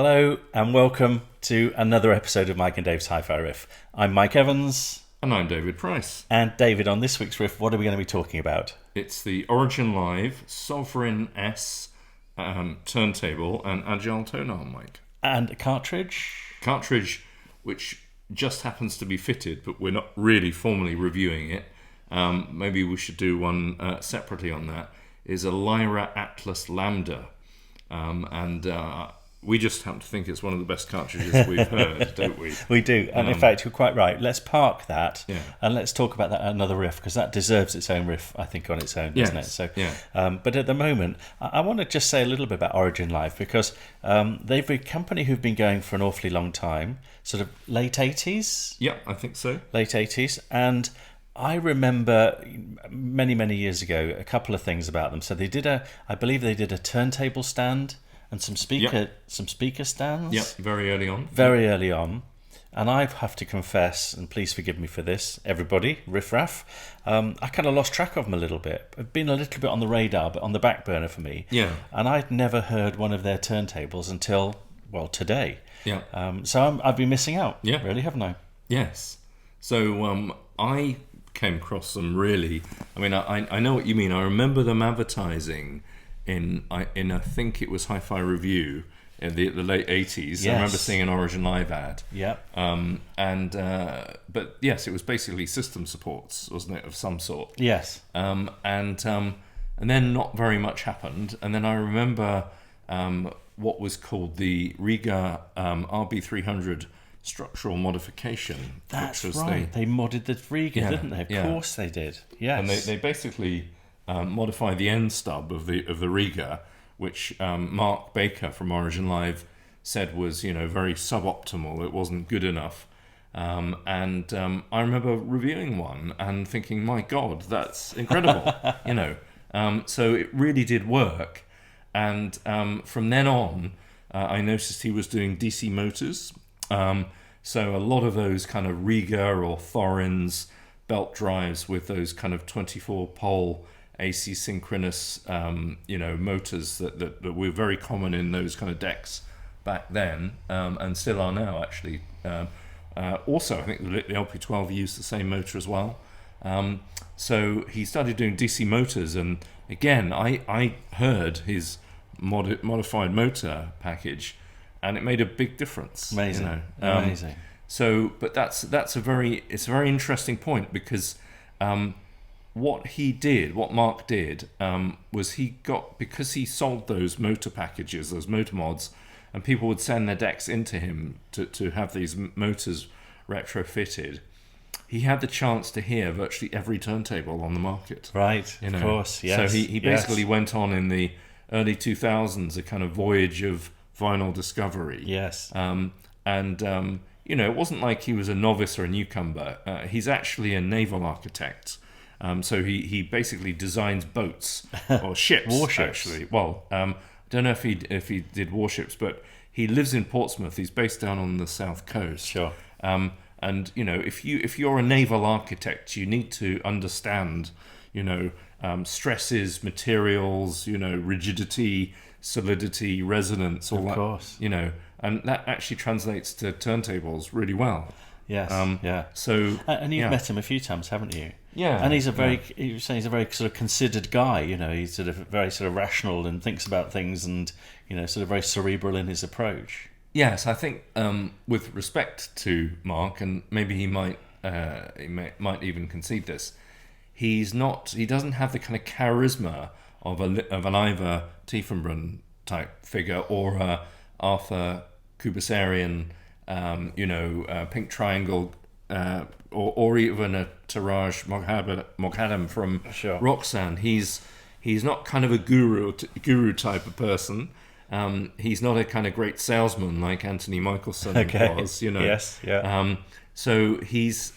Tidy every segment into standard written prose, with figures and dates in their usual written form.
Hello and welcome to another episode of Mike and Dave's Hi-Fi Riff. I'm Mike Evans. And I'm David Price. And David, on this week's riff, what are we going to be talking about? It's the Origin Live Sovereign S turntable and Agile tone arm mic. And a cartridge? Cartridge, which just happens to be fitted, but we're not really formally reviewing it. Maybe we should do one separately on that. Is a Lyra Atlas Lambda. We just happen to think it's one of the best cartridges we've heard, don't we? We do, and in fact, you're quite right. Let's park that, and let's talk about that another riff, because that deserves its own riff, I think, on its own, doesn't it? So, but at the moment, I want to just say a little bit about Origin Live, because they've been a company who've been going for an awfully long time, sort of late 80s? Yeah, I think so. Late 80s, and I remember many, many years ago, a couple of things about them. So I believe they did a turntable stand, and some speaker stands. Yep, very early on. Very early on. And I have to confess, and please forgive me for this, everybody, riffraff, I kind of lost track of them a little bit. I've been a little bit on the radar, but on the back burner for me. Yeah. And I'd never heard one of their turntables until, well, today. Yeah. So I've been missing out, yeah. Really, haven't I? Yes. So I came across them really. I mean, I know what you mean. I remember them advertising in I think it was Hi-Fi Review in the late 80s. Yes. I remember seeing an Origin Live ad. Yeah. But yes, it was basically system supports, wasn't it, of some sort? Yes. And then not very much happened. And then I remember what was called the Riga RB300 structural modification. That's right. They modded the Riga, didn't they? Of course they did. Yes. And they basically modified the end stub of the Riga, which Mark Baker from Origin Live said was, very suboptimal. It wasn't good enough. I remember reviewing one and thinking, my God, that's incredible. So it really did work. And from then on, I noticed he was doing DC motors. So a lot of those kind of Riga or Thorins belt drives with those kind of 24-pole AC synchronous, motors that were very common in those kind of decks back then, and still are now, actually. Also, I think the LP12 used the same motor as well. So he started doing DC motors, and again, I heard his modified motor package, and it made a big difference. Amazing, amazing. So, but it's a very interesting point, because what Mark did, was because he sold those motor packages, those motor mods, and people would send their decks into him to have these motors retrofitted. He had the chance to hear virtually every turntable on the market. Right, of course, yes. So he basically went on in the early 2000s, a kind of voyage of vinyl discovery. Yes. It wasn't like he was a novice or a newcomer. He's actually a naval architect. So he basically designs boats or ships. Warships. Actually. Well, I don't know if he did warships, but he lives in Portsmouth. He's based down on the south coast. Sure. If you're a naval architect, you need to understand, stresses, materials, rigidity, solidity, resonance, all that. Of course. And that actually translates to turntables really well. Yes. So, and you've met him a few times, haven't you? Yeah. And he's a very sort of considered guy. He's sort of very sort of rational and thinks about things, and sort of very cerebral in his approach. Yes, I think with respect to Mark, and maybe he might even concede this, he doesn't have the kind of charisma of an Ivor Tiefenbrunn type figure, or a Arthur Kubasarian, Pink Triangle, or even a Taraj Moghadam from Roxanne. He's not kind of a guru type of person. He's not a kind of great salesman like Anthony Michelson was. Yes, yeah. So he's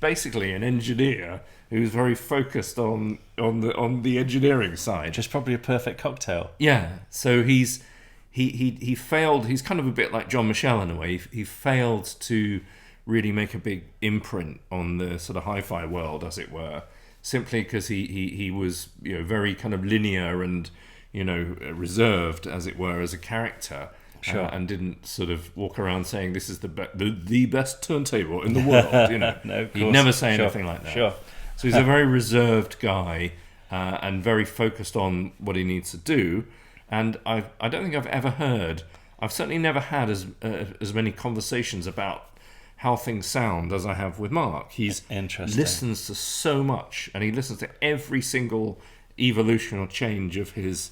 basically an engineer who's very focused on the engineering side. Just probably a perfect cocktail. Yeah. So he failed. He's kind of a bit like John Michel in a way. He failed to really make a big imprint on the sort of hi-fi world, as it were, simply because he was very kind of linear and reserved, as it were, as a character. Sure. And didn't sort of walk around saying this is the best turntable in the world. You know, No, of he'd course. never say anything like that. Sure. So he's a very reserved guy and very focused on what he needs to do. And I don't think I've ever heard. I've certainly never had as many conversations about how things sound as I have with Mark. He's listens to so much, and he listens to every single evolution or change of his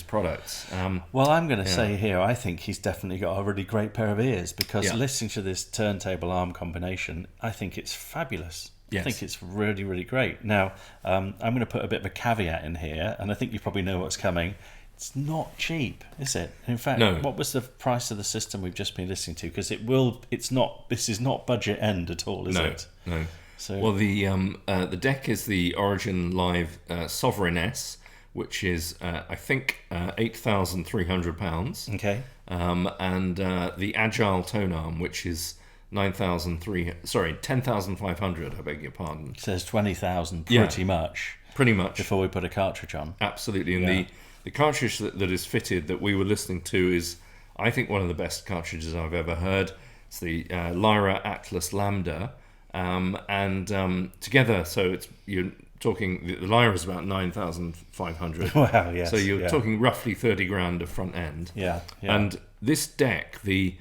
products. Well, I'm going to say here, I think he's definitely got a really great pair of ears, because listening to this turntable arm combination, I think it's fabulous. Yes. I think it's really, really great. Now, I'm going to put a bit of a caveat in here, and I think you probably know what's coming. It's not cheap, is it? In fact, No. What was the price of the system we've just been listening to? Because it's not. This is not budget end at all, is it? No. So, well, the deck is the Origin Live Sovereign S, which is I think £8,300. Okay. And the Agile tone arm, which is 10,500. I beg your pardon. It says 20,000, pretty much. Pretty much. Before we put a cartridge on. Absolutely, and the cartridge that is fitted that we were listening to is, I think, one of the best cartridges I've ever heard. It's the Lyra Atlas Lambda, and together, so you're talking, the Lyra is about 9,500. Wow, yes. So you're talking roughly 30 grand of front end. Yeah. And this deck, the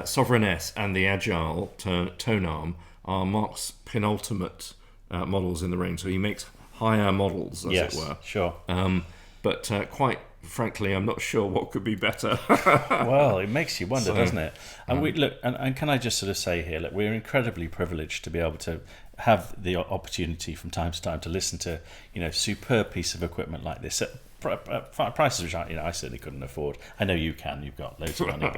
Sovereign S and the Agile tone arm, are Mark's penultimate models in the range. So he makes higher models, as it were. Sure. But quite frankly, I'm not sure what could be better. Well, it makes you wonder, doesn't it? And we look, and can I just sort of say here, look, we're incredibly privileged to be able to have the opportunity from time to time to listen to, superb piece of equipment like this at prices which I certainly couldn't afford. I know you can; you've got loads of money,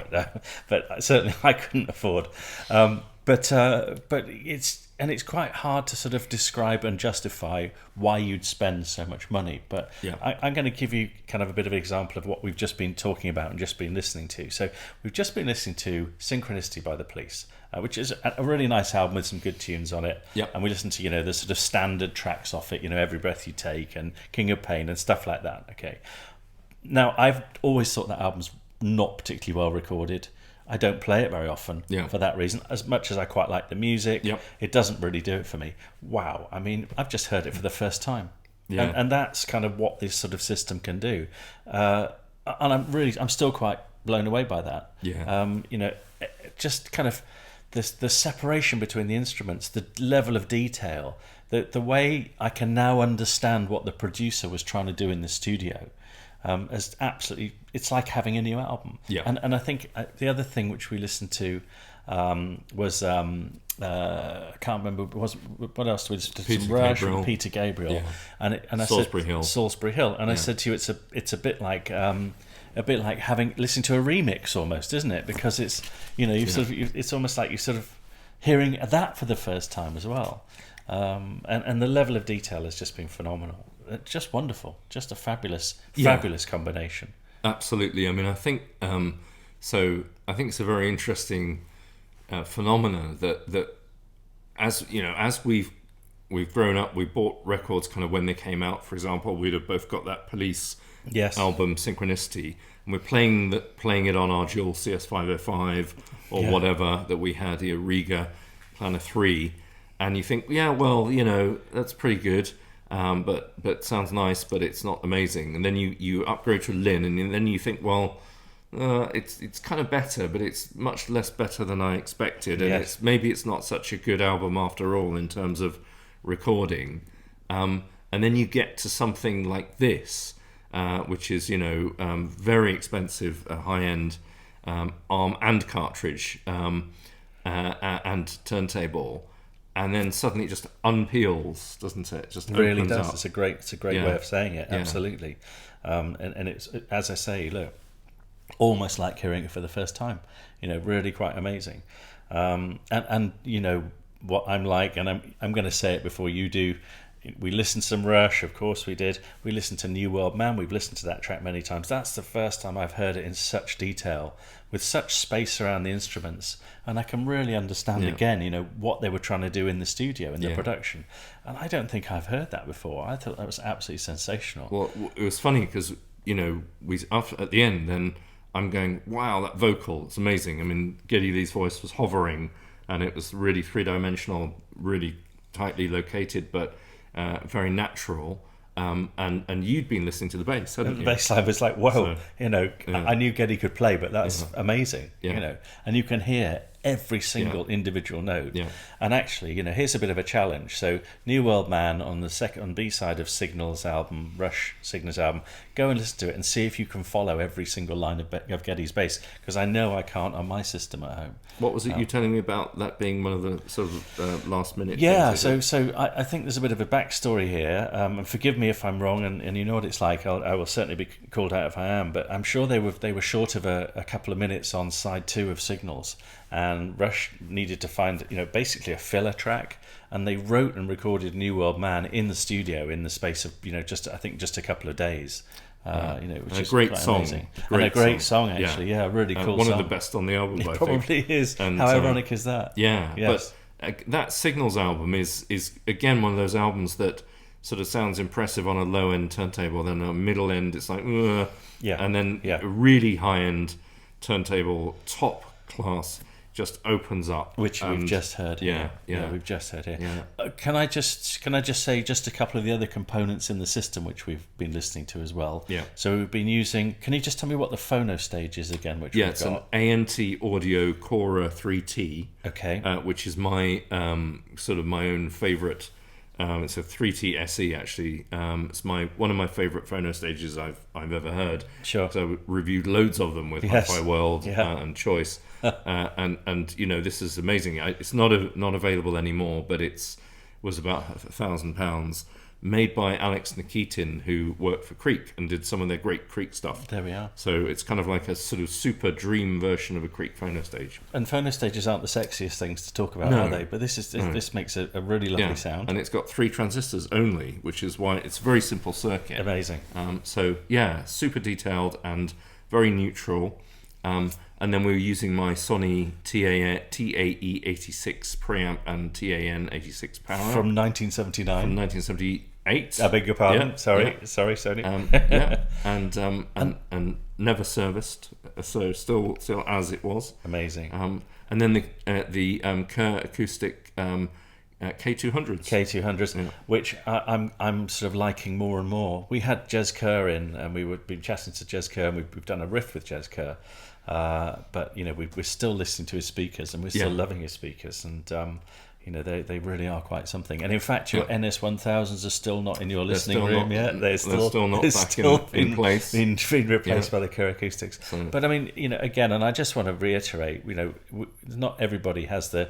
but certainly I couldn't afford. But it's quite hard to sort of describe and justify why you'd spend so much money. But I'm going to give you kind of a bit of an example of what we've just been talking about and just been listening to. So we've just been listening to Synchronicity by The Police, which is a really nice album with some good tunes on it. Yep. And we listened to, the sort of standard tracks off it, Every Breath You Take and King of Pain and stuff like that. Okay. Now, I've always thought that album's not particularly well recorded. I don't play it very often for that reason. As much as I quite like the music, it doesn't really do it for me. Wow, I mean, I've just heard it for the first time. Yeah. And that's kind of what this sort of system can do. And I'm still quite blown away by that. Yeah. Just kind of the separation between the instruments, the level of detail, the way I can now understand what the producer was trying to do in the studio. As absolutely, it's like having a new album. Yeah. And I think the other thing which we listened to was I can't remember what else we listened to. Peter some Rush Gabriel. And Peter Gabriel. Yeah. And I Salisbury said Hill. Salisbury Hill. And I said to you, it's a bit like listening to a remix almost, isn't it? Because it's it's almost like you're sort of hearing that for the first time as well. And the level of detail has just been phenomenal. Just wonderful, just a fabulous combination. Absolutely. I mean, I think so. I think it's a very interesting phenomena that as we've grown up, we bought records kind of when they came out. For example, we'd have both got that Police album Synchronicity, and we're playing it on our dual CS505 or whatever that we had, the Riga Planner 3, and you think, that's pretty good. But sounds nice, but it's not amazing. And then you upgrade to Lin, and then you think, it's kind of better, but it's much less better than I expected. And maybe it's not such a good album after all in terms of recording. And then you get to something like this, which is very expensive, high-end arm and cartridge and turntable. And then suddenly it just unpeels, doesn't it? Just really opens does. up. It's a great way of saying it. Absolutely. And it's, as I say, look, almost like hearing it for the first time. Really quite amazing. And what I'm like, and I'm going to say it before you do. We listened to some Rush, of course we did. We listened to New World Man. We've listened to that track many times. That's the first time I've heard it in such detail, with such space around the instruments, and I can really understand again, what they were trying to do in the studio in the production. And I don't think I've heard that before. I thought that was absolutely sensational. Well, it was funny because we at the end then I'm going, wow, that vocal, it's amazing. I mean, Geddy Lee's voice was hovering, and it was really three-dimensional, really tightly located, but very natural. And you'd been listening to the bass, hadn't you? The bass line was like, whoa, I knew Geddy could play, but that's amazing, and you can hear every single individual note. Yeah. And actually, here's a bit of a challenge. So New World Man on B-side of Signal's album, Rush Signal's album, go and listen to it and see if you can follow every single line of Geddy's bass, because I know I can't on my system at home. What was it you telling me about that being one of the sort of last minute things? So I think there's a bit of a backstory here, and forgive me if I'm wrong, and you know what it's like, I will certainly be called out if I am, but I'm sure they were short of a couple of minutes on side 2 of Signals, and Rush needed to find basically a filler track, and they wrote and recorded New World Man in the studio in the space of just a couple of days. Which is great song, amazing. A great song actually, really cool one song. One of the best on the album, I think. It probably is. And, how ironic is that? Yeah, yes. But that Signals album is again one of those albums that sort of sounds impressive on a low end turntable, then a middle end it's like, and then a really high end turntable, top class, just opens up, which we've just heard here. We've just heard here. Can I just say just a couple of the other components in the system which we've been listening to as well? So we've been using, can you just tell me what the phono stage is again, which we've got? It's an ANT Audio Cora 3T, which is my sort of my own favorite. It's a 3T SE actually. It's one of my favorite phono stages I've ever heard. Sure. So I reviewed loads of them with Hi-Fi World and Choice. And this is amazing. It's not available anymore, but was about £1,000, made by Alex Nikitin, who worked for Creek and did some of their great Creek stuff. There we are. So it's kind of like a sort of super dream version of a Creek phono stage. And phono stages aren't the sexiest things to talk about, are they? But this makes a really lovely sound. And it's got 3 transistors only, which is why it's a very simple circuit. Amazing. Super detailed and very neutral. And then we were using my Sony TAE86 preamp and TAN86 power amp. From 1979. From 1978. I beg your pardon. Sorry, Sony. And never serviced, so still as it was. Amazing. And then the Kerr acoustic K200s, which I'm sort of liking more and more. We had Jez Kerr in, and we've been chatting to Jez Kerr, and we've done a riff with Jez Kerr. But we're still listening to his speakers, and we're still loving his speakers, and they really are quite something. And in fact, your NS1000s are still not in your listening room yet. They're still not back in place. Being replaced by the Kerr acoustics. But I mean, again, and I just want to reiterate, not everybody has the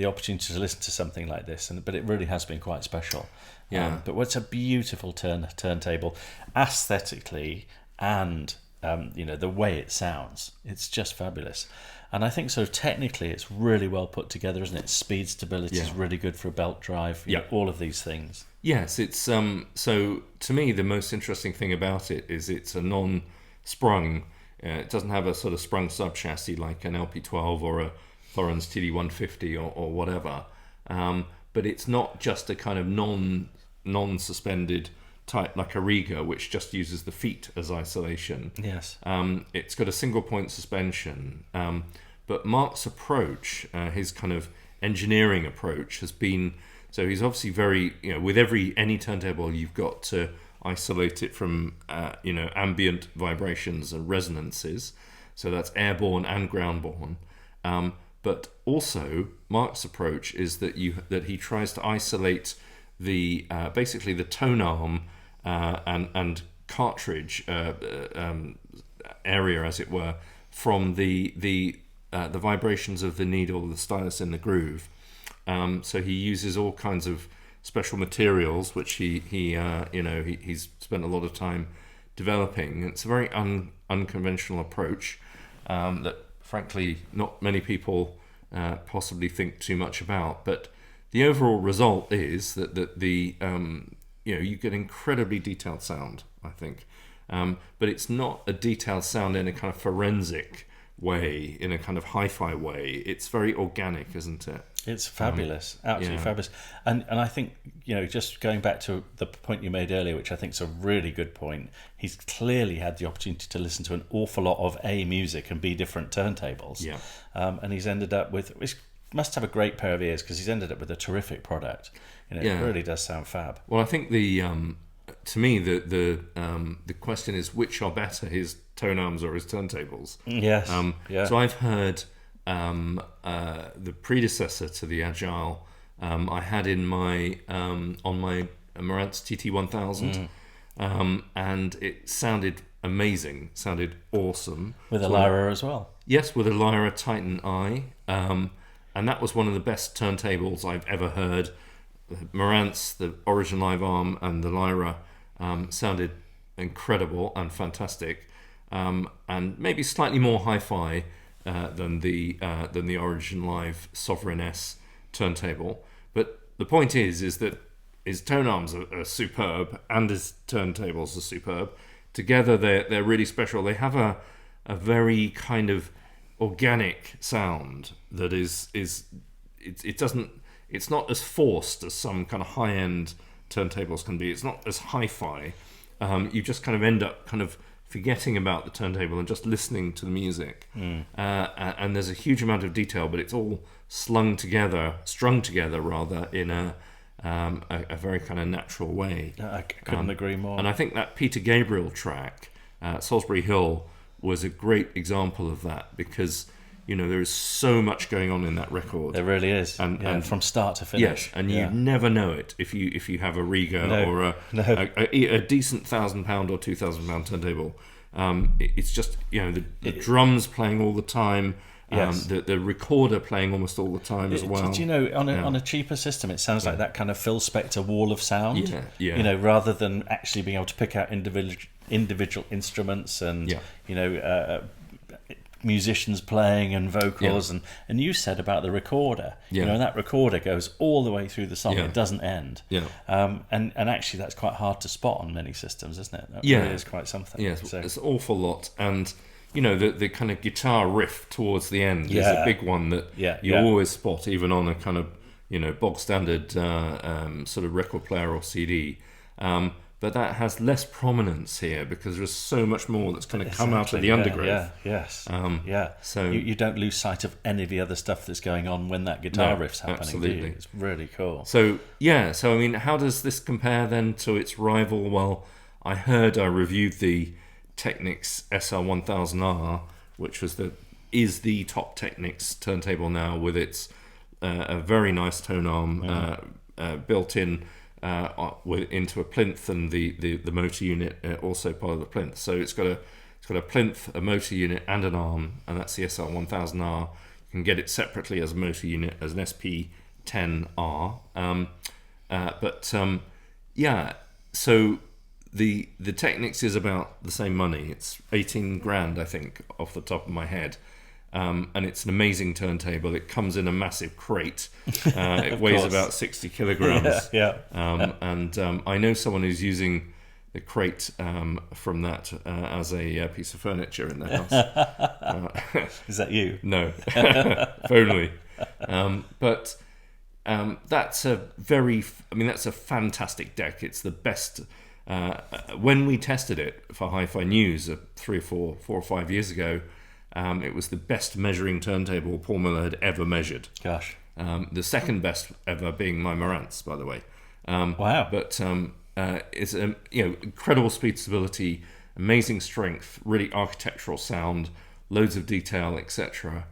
opportunity to listen to something like this, but it really has been quite special. But what's a beautiful turntable, aesthetically and the way it sounds, it's just fabulous. And I think technically it's really well put together, isn't it? Speed stability is really good for a belt drive, all of these things. Yes, it's so to me the most interesting thing about it is it's a non-sprung, it doesn't have a sort of sprung sub-chassis like an LP12 or a Thorens TD150 or whatever, but it's not just a kind of non-suspended type like a Riga, which just uses the feet as isolation. Yes. It's got a single point suspension, but Mark's approach, his kind of engineering approach, has been, so he's obviously very, with any turntable you've got to isolate it from ambient vibrations and resonances, so that's airborne and groundborne. But also Mark's approach is that he tries to isolate the basically the tone arm and cartridge area, as it were, from the vibrations of the needle, the stylus in the groove. So he uses all kinds of special materials, which he's spent a lot of time developing. It's a very unconventional approach that, frankly, not many people possibly think too much about. But the overall result is that the you get incredibly detailed sound, I think. But it's not a detailed sound in a kind of forensic way, in a kind of hi-fi way. It's very organic, isn't it? It's fabulous, absolutely fabulous. And I think, just going back to the point you made earlier, which I think is a really good point, he's clearly had the opportunity to listen to an awful lot of A, music, and B, different turntables. Yeah. And he's ended up with, must have a great pair of ears, because he's ended up with a terrific product. It really does sound fab. Well, I think to me, the question is, which are better, his tone arms or his turntables? Yes. So I've heard the predecessor to the Agile I had in my on my Marantz TT1000, and it sounded amazing, sounded awesome. With a Lyra as well? Yes, with a Lyra Titan I, and that was one of the best turntables I've ever heard. Marantz, the Origin Live Arm, and the Lyra sounded incredible and fantastic, and maybe slightly more hi-fi than the Origin Live Sovereign S turntable. But the point is that his tone arms are superb and his turntables are superb. Together, they're really special. They have a very kind of organic sound that it's not as forced as some kind of high-end turntables can be. It's not as hi-fi. You just kind of end up kind of forgetting about the turntable and just listening to the music. And there's a huge amount of detail, but it's all strung together rather, in a very kind of natural way. I couldn't agree more. And I think that Peter Gabriel track, Salisbury Hill, was a great example of that, because there is so much going on in that record. There really is, and from start to finish. Yes, and you never know it if you have a Riga or a decent £1,000 or £2,000 turntable. It's just the drums playing all the time. Yes. The recorder playing almost all the time as well. Do you know, on a cheaper system, it sounds like that kind of Phil Spector wall of sound. Yeah. Rather than actually being able to pick out individual instruments and musicians playing and vocals, and you said about the recorder, that recorder goes all the way through the song. It doesn't end. And actually that's quite hard to spot on many systems, isn't it? That really is quite something. Yes, it's an awful lot. And the kind of guitar riff towards the end is a big one that you always spot, even on a kind of bog standard sort of record player or CD. But that has less prominence here because there's so much more that's going to come out of the undergrowth. So you don't lose sight of any of the other stuff that's going on when that guitar riff's happening. Absolutely. Do you? It's really cool. So I mean, how does this compare then to its rival? Well, I reviewed the Technics SL1000R, which is the top Technics turntable now, with its a very nice tone arm built in into a plinth, and the motor unit also part of the plinth. So it's got a plinth, a motor unit, and an arm, and that's the SL1000R. You can get it separately as a motor unit as an SP10R. So the Technics is about the same money. It's 18 grand, I think, off the top of my head. And it's an amazing turntable. It comes in a massive crate. It weighs about 60 kilograms. And I know someone who's using the crate from that as a piece of furniture in the house. Is that you? No, if only. But that's a fantastic deck. It's the best. When we tested it for Hi-Fi News 4 or 5 years ago, it was the best measuring turntable Paul Miller had ever measured. Gosh. The second best ever being my Marantz, by the way. Wow. But it's incredible speed stability, amazing strength, really architectural sound, loads of detail, etc.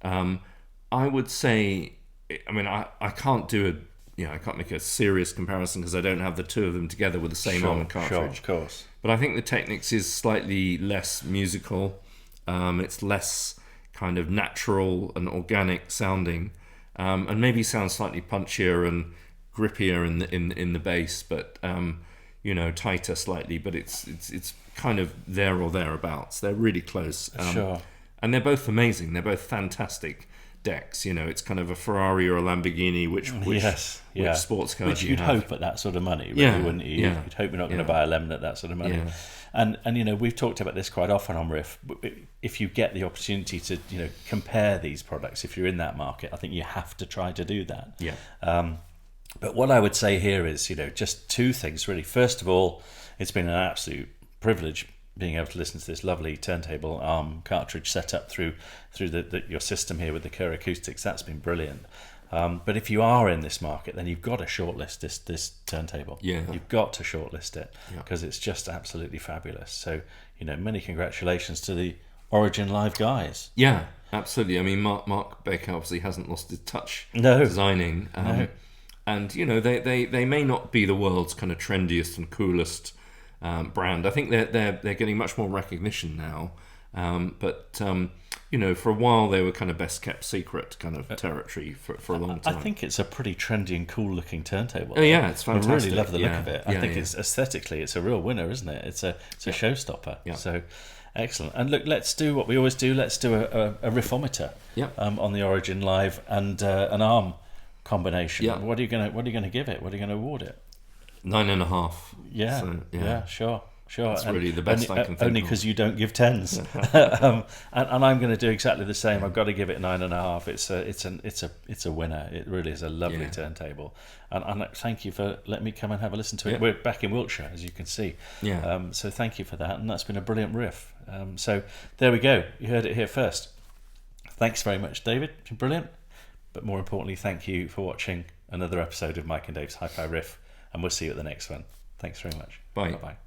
I would say, I can't do I can't make a serious comparison because I don't have the two of them together with the same arm and cartridge. Sure, of course. But I think the Technics is slightly less musical. It's less kind of natural and organic sounding, and maybe sounds slightly punchier and grippier in the bass, but tighter slightly. But it's kind of there or thereabouts. They're really close. Sure. And they're both amazing. They're both fantastic decks. It's kind of a Ferrari or a Lamborghini, which sports cars which you'd hope at that sort of money, really, wouldn't you? Yeah. You'd hope you're not going to buy a Lemon at that sort of money. Yeah. And we've talked about this quite often on Riff. If you get the opportunity to compare these products, if you're in that market, I think you have to try to do that. Yeah. But what I would say here is, just two things really. First of all, it's been an absolute privilege being able to listen to this lovely turntable cartridge set up through your system here with the Kerr acoustics. That's been brilliant. But if you are in this market, then you've got to shortlist this turntable. Yeah. You've got to shortlist it because it's just absolutely fabulous. So, many congratulations to the Origin Live guys. Yeah, absolutely. I mean, Mark Baker obviously hasn't lost his touch No. designing. No. And, they may not be the world's kind of trendiest and coolest brand. I think they're getting much more recognition now. But for a while they were kind of best kept secret kind of territory for a long time. I think it's a pretty trendy and cool looking turntable. Oh yeah, it's fantastic. I really love the look of it. I think it's aesthetically it's a real winner, isn't it? It's a showstopper. Yeah. So excellent. And look, let's do what we always do. Let's do a riffometer on the Origin Live and an ARM combination. Yeah. What are you gonna give it? What are you gonna award it? 9.5. Yeah. So, yeah. Sure. That's really the best I can think only of. because you don't give tens. And I'm going to do exactly the same. I've got to give it 9.5. It's a winner. It really is a lovely turntable. And thank you for letting me come and have a listen to it. We're back in Wiltshire, as you can see. Yeah. So thank you for that. And that's been a brilliant riff. So there we go. You heard it here first. Thanks very much, David. It's been brilliant. But more importantly, thank you for watching another episode of Mike and Dave's Hi-Fi Riff. And we'll see you at the next one. Thanks very much. Bye. Bye-bye.